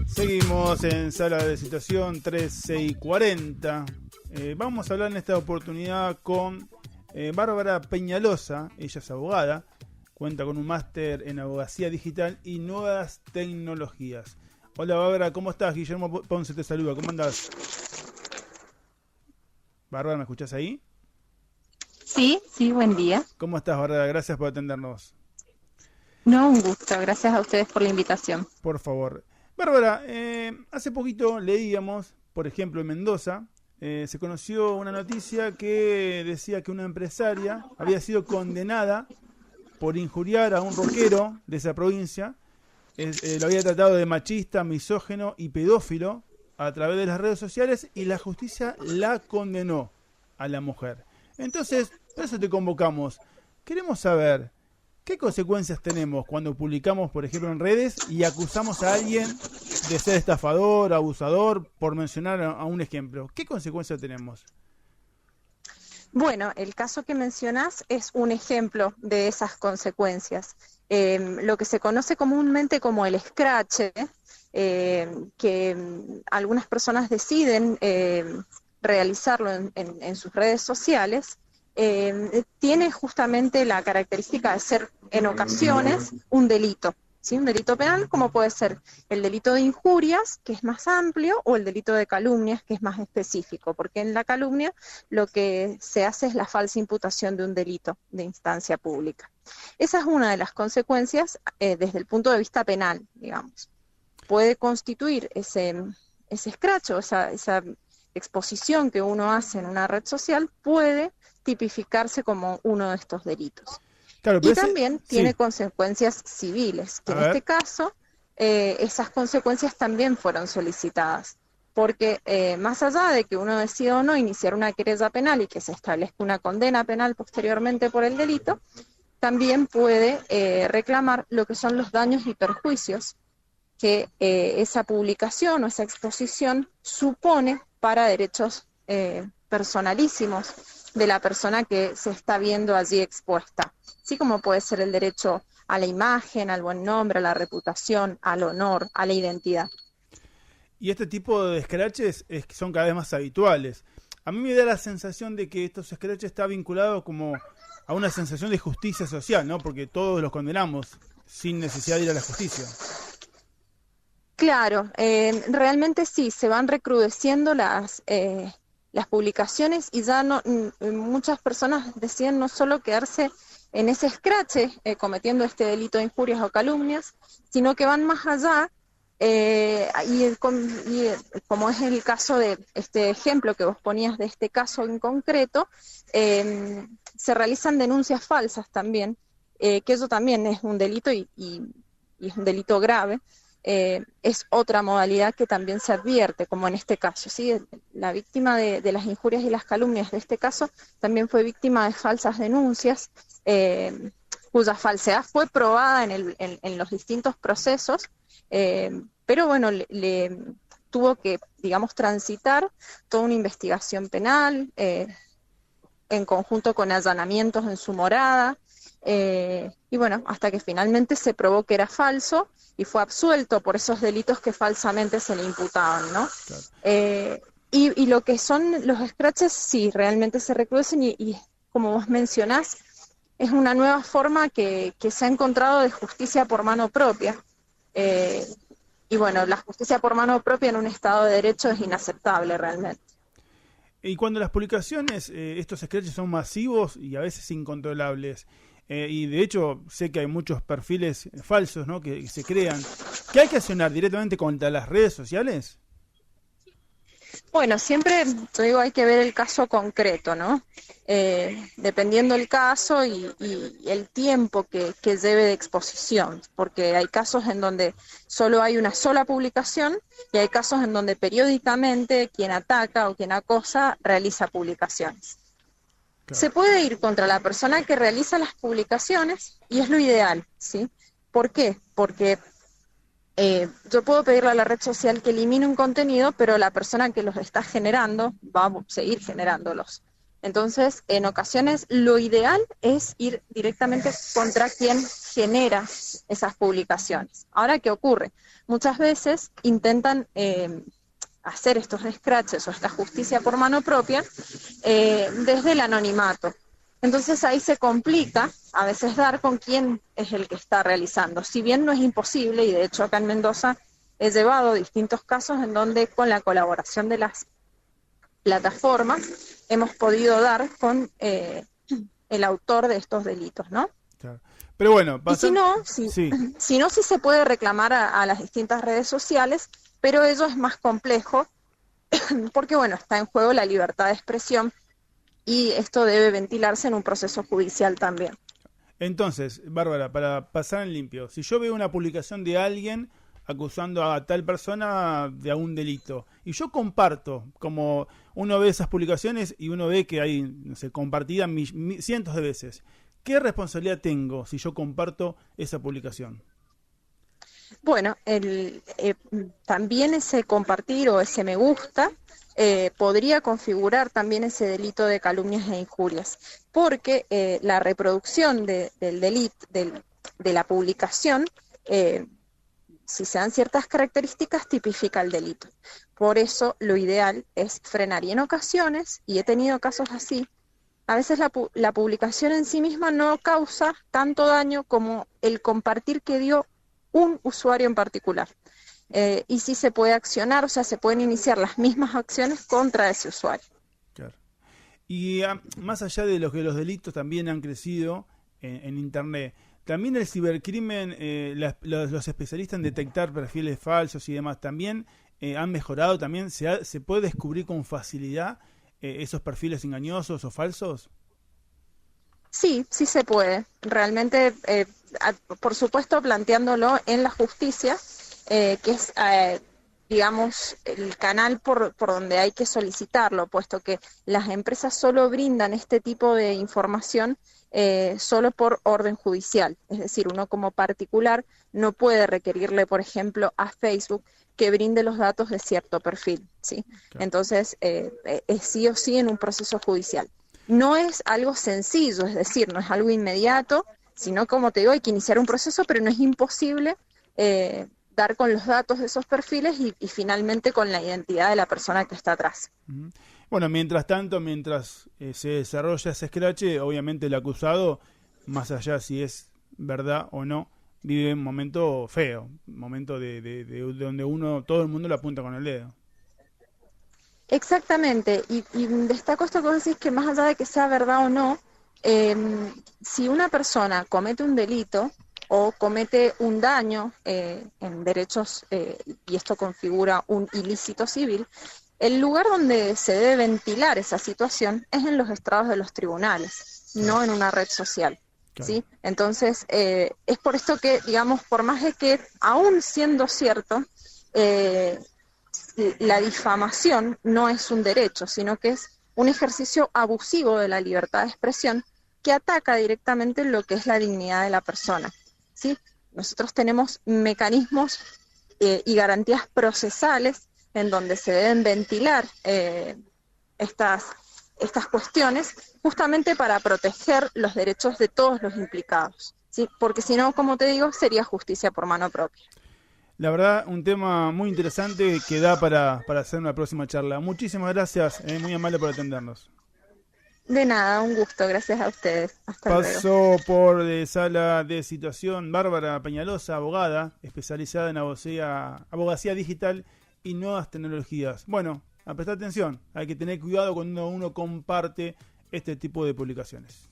Seguimos en Sala de Situación 13 y 40. Vamos a hablar en esta oportunidad con Bárbara Peñalosa. Ella es abogada, cuenta con un máster en abogacía digital y nuevas tecnologías. Hola Bárbara, ¿cómo estás? Guillermo Ponce te saluda, ¿cómo andás? Bárbara, ¿me escuchás ahí? Sí, buen día. ¿Cómo estás, Bárbara? Gracias por atendernos. No, un gusto. Gracias a ustedes por la invitación. Por favor. Bárbara, hace poquito leíamos, por ejemplo, en Mendoza, se conoció una noticia que decía que una empresaria había sido condenada por injuriar a un rockero de esa provincia. Lo había tratado de machista, misógino y pedófilo a través de las redes sociales y la justicia la condenó a la mujer. Entonces, por eso te convocamos. Queremos saber qué consecuencias tenemos cuando publicamos, por ejemplo, en redes y acusamos a alguien de ser estafador, abusador, por mencionar a un ejemplo. ¿Qué consecuencias tenemos? Bueno, el caso que mencionas es un ejemplo de esas consecuencias. Lo que se conoce comúnmente como el escrache, que algunas personas deciden realizarlo en sus redes sociales, tiene justamente la característica de ser en ocasiones un delito, ¿sí? Un delito penal, como puede ser el delito de injurias, que es más amplio, o el delito de calumnias, que es más específico, porque en la calumnia lo que se hace es la falsa imputación de un delito de instancia pública. Esa es una de las consecuencias desde el punto de vista penal, digamos. Puede constituir ese escracho, esa exposición que uno hace en una red social, puede tipificarse como uno de estos delitos. Claro, Y también tiene sí, consecuencias civiles, que en este caso esas consecuencias también fueron solicitadas, porque más allá de que uno decida o no iniciar una querella penal y que se establezca una condena penal posteriormente por el delito, también puede reclamar lo que son los daños y perjuicios que esa publicación o esa exposición supone para derechos personalísimos de la persona que se está viendo allí expuesta, así como puede ser el derecho a la imagen, al buen nombre, a la reputación, al honor, a la identidad. Y este tipo de scratches son cada vez más habituales. A mí me da la sensación de que estos scratches está vinculado como a una sensación de justicia social, ¿no? Porque todos los condenamos sin necesidad de ir a la justicia. Claro, realmente sí, se van recrudeciendo las publicaciones y ya no, muchas personas deciden no solo quedarse en ese escrache cometiendo este delito de injurias o calumnias, sino que van más allá como es el caso de este ejemplo que vos ponías de este caso en concreto, se realizan denuncias falsas también, que eso también es un delito y es un delito grave. Es otra modalidad que también se advierte, como en este caso, ¿sí? La víctima de las injurias y las calumnias de este caso también fue víctima de falsas denuncias, cuya falsedad fue probada en los distintos procesos, pero bueno, le tuvo que, digamos, transitar toda una investigación penal, en conjunto con allanamientos en su morada, y bueno, hasta que finalmente se probó que era falso y fue absuelto por esos delitos que falsamente se le imputaban, ¿no? Claro. Y lo que son los scratches, sí, realmente se recrudecen y como vos mencionás, es una nueva forma que se ha encontrado de justicia por mano propia. Y bueno, la justicia por mano propia en un Estado de Derecho es inaceptable realmente. Y cuando las publicaciones, estos scratches son masivos y a veces incontrolables, y de hecho sé que hay muchos perfiles falsos, ¿no?, que se crean, ¿qué hay que accionar directamente contra las redes sociales? Bueno, siempre, te digo, hay que ver el caso concreto, ¿no? Dependiendo el caso y el tiempo que lleve de exposición, porque hay casos en donde solo hay una sola publicación y hay casos en donde periódicamente quien ataca o quien acosa realiza publicaciones. Claro. Se puede ir contra la persona que realiza las publicaciones y es lo ideal, ¿sí? ¿Por qué? Porque yo puedo pedirle a la red social que elimine un contenido, pero la persona que los está generando va a seguir generándolos. Entonces, en ocasiones lo ideal es ir directamente contra quien genera esas publicaciones. Ahora, ¿qué ocurre? Muchas veces intentan hacer estos scratches o esta justicia por mano propia desde el anonimato. Entonces ahí se complica a veces dar con quién es el que está realizando. Si bien no es imposible, y de hecho acá en Mendoza he llevado distintos casos en donde con la colaboración de las plataformas hemos podido dar con el autor de estos delitos, ¿no? Claro. Pero bueno, y si no, sí se puede reclamar a las distintas redes sociales, pero eso es más complejo porque, bueno, está en juego la libertad de expresión y esto debe ventilarse en un proceso judicial también. Entonces, Bárbara, para pasar en limpio, si yo veo una publicación de alguien acusando a tal persona de algún delito, y yo comparto, como uno ve esas publicaciones y uno ve que hay, no sé, compartidas cientos de veces, ¿qué responsabilidad tengo si yo comparto esa publicación? Bueno, también ese compartir o ese me gusta podría configurar también ese delito de calumnias e injurias, porque la reproducción del delito, de la publicación, si se dan ciertas características, tipifica el delito. Por eso lo ideal es frenar. Y en ocasiones, y he tenido casos así, a veces la publicación en sí misma no causa tanto daño como el compartir que dio un usuario en particular. Y sí se puede accionar, o sea, se pueden iniciar las mismas acciones contra ese usuario. Claro. Y más allá de lo que los delitos también han crecido en Internet, también el cibercrimen, los especialistas en detectar perfiles falsos y demás, también han mejorado, también se puede descubrir con facilidad esos perfiles engañosos o falsos. Sí, sí se puede. Realmente, por supuesto, planteándolo en la justicia, que es, digamos, el canal por donde hay que solicitarlo, puesto que las empresas solo brindan este tipo de información solo por orden judicial. Es decir, uno como particular no puede requerirle, por ejemplo, a Facebook que brinde los datos de cierto perfil, ¿sí? Claro. Entonces, es sí o sí en un proceso judicial. No es algo sencillo, es decir, no es algo inmediato, sino, como te digo, hay que iniciar un proceso, pero no es imposible dar con los datos de esos perfiles y finalmente con la identidad de la persona que está atrás. Bueno, mientras tanto, mientras se desarrolla ese scratch, obviamente el acusado, más allá si es verdad o no, vive un momento feo, un momento de donde todo el mundo le apunta con el dedo. Exactamente, y destaco esto que vos decís, que más allá de que sea verdad o no, si una persona comete un delito o comete un daño en derechos, y esto configura un ilícito civil, el lugar donde se debe ventilar esa situación es en los estrados de los tribunales, no en una red social. Claro. ¿Sí? Entonces, es por esto que, digamos, por más de que, aún siendo cierto, la difamación no es un derecho, sino que es un ejercicio abusivo de la libertad de expresión que ataca directamente lo que es la dignidad de la persona, ¿sí? Nosotros tenemos mecanismos y garantías procesales en donde se deben ventilar estas cuestiones justamente para proteger los derechos de todos los implicados, ¿sí? Porque si no, como te digo, sería justicia por mano propia. La verdad, un tema muy interesante que da para hacer una próxima charla. Muchísimas gracias, muy amable por atendernos. De nada, un gusto, gracias a ustedes. Hasta luego. Pasó por Sala de Situación Bárbara Peñalosa, abogada, especializada en abogacía digital y nuevas tecnologías. Bueno, a prestar atención, hay que tener cuidado cuando uno comparte este tipo de publicaciones.